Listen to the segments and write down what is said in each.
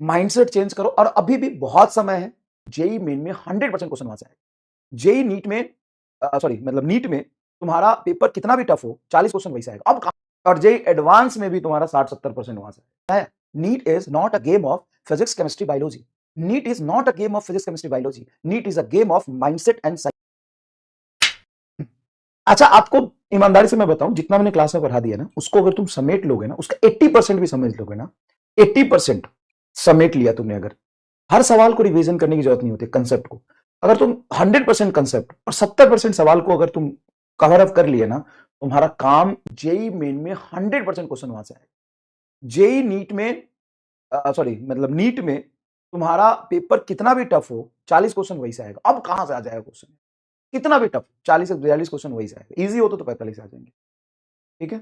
Mindset change करो और अभी भी बहुत समय है। जेई मेन में 100% क्वेश्चन वहां से आएगा। जेई नीट में सॉरी मतलब नीट में तुम्हारा पेपर कितना भी टफ हो 40 क्वेश्चन वही से आएगा। अब और जेई एडवांस में भी तुम्हारा 60-70% वहां से है। NEET is not a game of physics chemistry biology. NEET is not a game of physics chemistry biology. NEET is a game of mindset and. अच्छा, आपको ईमानदारी से मैं बताऊं, जितना मैंने क्लास में पढ़ा दिया ना, उसको अगर तुम समेट लोगे ना, उसका 80% भी समझ लोगे ना, 80% समेट लिया तुमने, अगर हर सवाल को रिवीजन करने की जरूरत नहीं होती कंसेप्ट को। अगर तुम 100% कंसेप्ट और 70% सवाल को अगर तुम कवर अप कर लिए ना, तुम्हारा काम जेई मेन में 100% क्वेश्चन वहां से आएगा। जेई नीट में सॉरी मतलब नीट में तुम्हारा पेपर कितना भी टफ हो 40 क्वेश्चन वही से आएगा। अब कहां से आ जाएगा क्वेश्चन? कितना भी टफ 40 से 42 क्वेश्चन वही से आएगा। इजी हो तो 45 आ जाएंगे। ठीक है।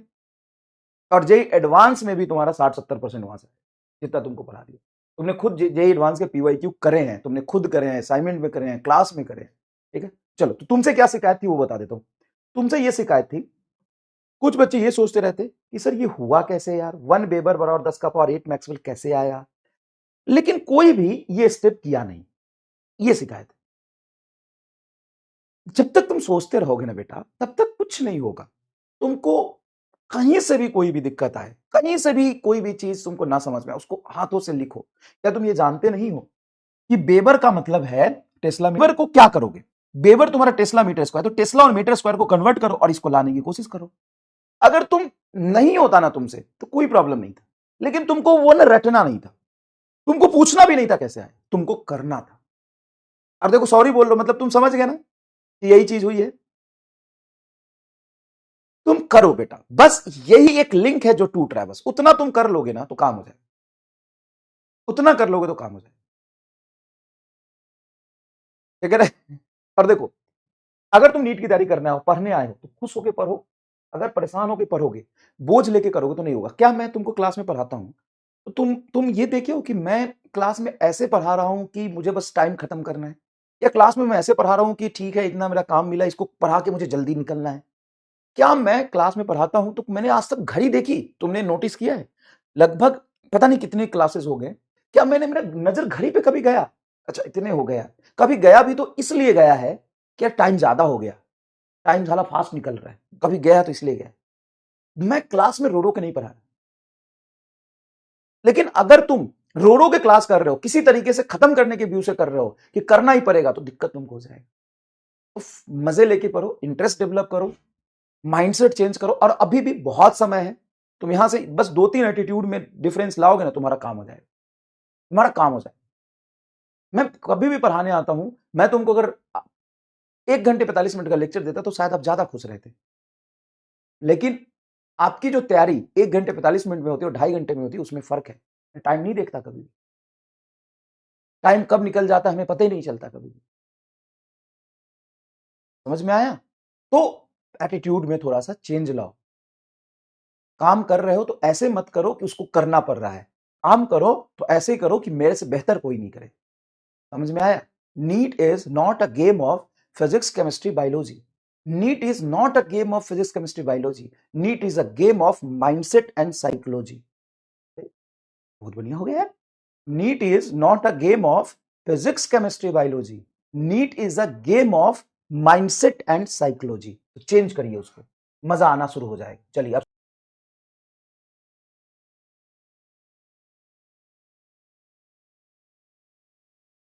और जेई एडवांस में भी तुम्हारा 60-70% वहां से जितना तुमको पढ़ा दिया। तुमने खुद जेई एडवांस के पीवाईक्यू करे हैं, तुमने खुद करे हैं, असाइनमेंट में करे हैं, क्लास में करे हैं। ठीक है। चलो, तो तुमसे क्या शिकायत थी वो बता देता हूं। तुमसे ये शिकायत थी, कुछ बच्चे ये सोचते रहते कि सर ये हुआ कैसे यार, 1 वेबर बराबर 10 का पावर 8 मैक्सवेल कैसे आया, लेकिन कोई भी ये स्टेप किया नहीं। ये शिकायत है। जब तक तुम सोचते रहोगे ना बेटा, तब तक कुछ नहीं होगा। तुमको कहीं से भी कोई भी दिक्कत आए, कहीं से भी कोई भी चीज तुमको ना समझ में आए, उसको हाथों से लिखो। क्या तुम ये जानते नहीं हो कि बेबर का मतलब है टेस्ला? बेबर को क्या करोगे? बेबर तुम्हारा टेस्ला मीटर स्क्वायर, तो टेस्ला और मीटर स्क्वायर को कन्वर्ट करो और इसको लाने की कोशिश करो। अगर तुम नहीं होता ना तुमसे तो कोई प्रॉब्लम नहीं था, लेकिन तुमको वो ना रटना नहीं था, तुमको पूछना भी नहीं था कैसे आए, तुमको करना था। अब देखो, सॉरी बोल लो मतलब तुम समझ गए ना कि यही चीज हुई है। तुम करो बेटा, बस यही एक लिंक है जो टूट रहा है, बस उतना तुम कर लोगे ना तो काम हो जाए, उतना कर लोगे तो काम हो जाए। ठीक है। और देखो, अगर तुम नीट की तैयारी करने आओ, पढ़ने आए हो तो खुश होके पढ़ो। अगर परेशान होके पढ़ोगे, बोझ लेके करोगे तो नहीं होगा। क्या मैं तुमको क्लास में पढ़ाता हूं तो तुम ये देखिए हो कि मैं क्लास में ऐसे पढ़ा रहा हूं कि मुझे बस टाइम खत्म करना है, या क्लास में मैं ऐसे पढ़ा रहा हूं कि ठीक है इतना मेरा काम मिला, इसको पढ़ा के मुझे जल्दी निकलना है। क्या मैं क्लास में पढ़ाता हूं तो मैंने आज तक घड़ी देखी? तुमने नोटिस किया है? लगभग पता नहीं कितने क्लासेस हो गए, क्या मैंने मेरा नजर घड़ी पे कभी गया? अच्छा, इतने हो गया। कभी गया भी तो इसलिए गया है कि टाइम ज्यादा हो गया, टाइम ज्यादा फास्ट निकल रहा है, कभी गया तो इसलिए गया। मैं क्लास में रो रो के नहीं पढ़ा, लेकिन अगर तुम रो रो के क्लास कर रहे हो, किसी तरीके से खत्म करने के व्यू से कर रहे हो कि करना ही पड़ेगा, तो दिक्कत तुमको हो जाएगा। तो मजे लेके पढ़ो, इंटरेस्ट डेवलप करो, माइंडसेट चेंज करो, और अभी भी बहुत समय है। तुम यहां से बस 2-3 एटीट्यूड में डिफरेंस लाओगे ना, तुम्हारा काम हो जाएगा, तुम्हारा काम हो जाएगा। मैं कभी भी पढ़ाने आता हूं, मैं तुमको अगर 1 घंटे 45 मिनट का लेक्चर देता तो शायद आप ज्यादा खुश रहते, लेकिन आपकी जो तैयारी 1 घंटे 45 मिनट में होती है और 2.5 घंटे में होती है, उसमें फर्क है। मैं टाइम नहीं देखता कभी, टाइम कब निकल जाता है हमें पता ही नहीं चलता कभी। समझ में आया? तो एटीट्यूड में थोड़ा सा चेंज लाओ। काम कर रहे हो तो ऐसे मत करो कि उसको करना पड़ रहा है, काम करो तो ऐसे करो कि मेरे से बेहतर कोई नहीं करे। समझ में आया? NEET is not a game of physics chemistry biology. NEET is not a game of physics chemistry biology. NEET is a game of mindset and psychology. बहुत बढ़िया हो गया यार। NEET is not a game of physics chemistry biology. NEET is a game of mindset and psychology. Change करिए उसको, मजा आना शुरू हो जाएगा। चलिए अब